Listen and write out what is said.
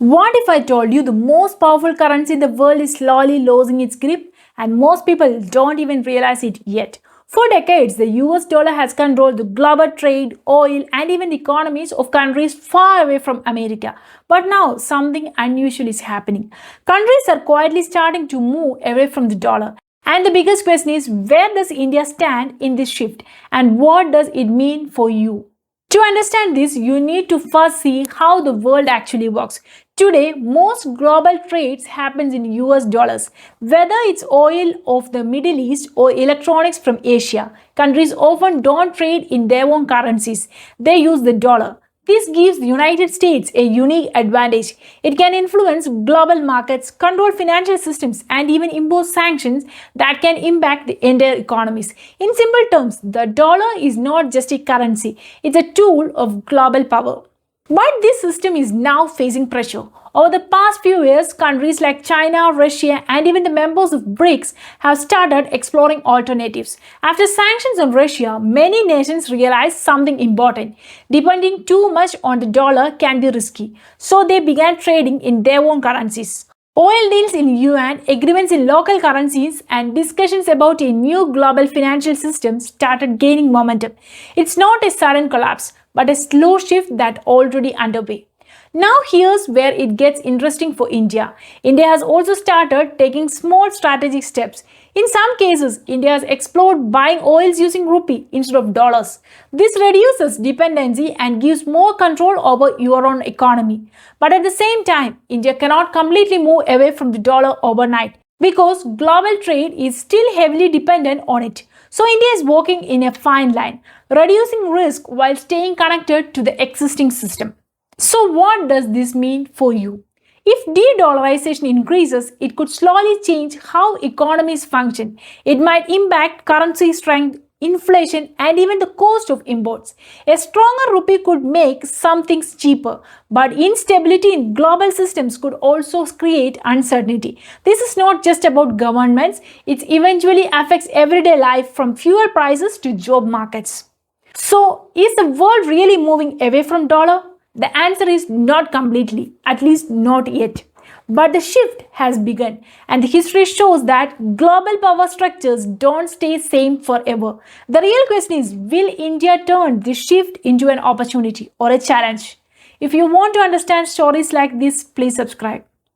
What if I told you the most powerful currency in the world is slowly losing its grip and most people don't even realize it yet? For decades, the US dollar has controlled the global trade, oil, and even the economies of countries far away from America. But now, something unusual is happening. Countries are quietly starting to move away from the dollar. And the biggest question is, where does India stand in this shift? And what does it mean for you? To understand this, you need to first see how the world actually works. Today, most global trades happens in US dollars. Whether it's oil of the Middle East or electronics from Asia, countries often don't trade in their own currencies. They use the dollar. This gives the United States a unique advantage. It can influence global markets, control financial systems, and even impose sanctions that can impact the entire economies. In simple terms, the dollar is not just a currency, it's a tool of global power. But this system is now facing pressure. Over the past few years, countries like China, Russia, and even the members of BRICS have started exploring alternatives. After sanctions on Russia, many nations realized something important. Depending too much on the dollar can be risky, so they began trading in their own currencies. Oil deals in yuan, agreements in local currencies, and discussions about a new global financial system started gaining momentum. It's not a sudden collapse, but a slow shift that already underway. Now here's where it gets interesting for India. India has also started taking small strategic steps. In some cases, India has explored buying oils using rupee instead of dollars. This reduces dependency and gives more control over your own economy. But at the same time, India cannot completely move away from the dollar overnight because global trade is still heavily dependent on it. So India is walking in a fine line, reducing risk while staying connected to the existing system. So what does this mean for you? If de-dollarization increases, it could slowly change how economies function. It might impact currency strength, inflation, and even the cost of imports. A stronger rupee could make some things cheaper, but instability in global systems could also create uncertainty. This is not just about governments, it eventually affects everyday life from fuel prices to job markets. So, is the world really moving away from dollar? The answer is not completely, at least not yet. But the shift has begun, and the history shows that global power structures don't stay same forever. The real question is, will India turn this shift into an opportunity or a challenge? If you want to understand stories like this, please subscribe.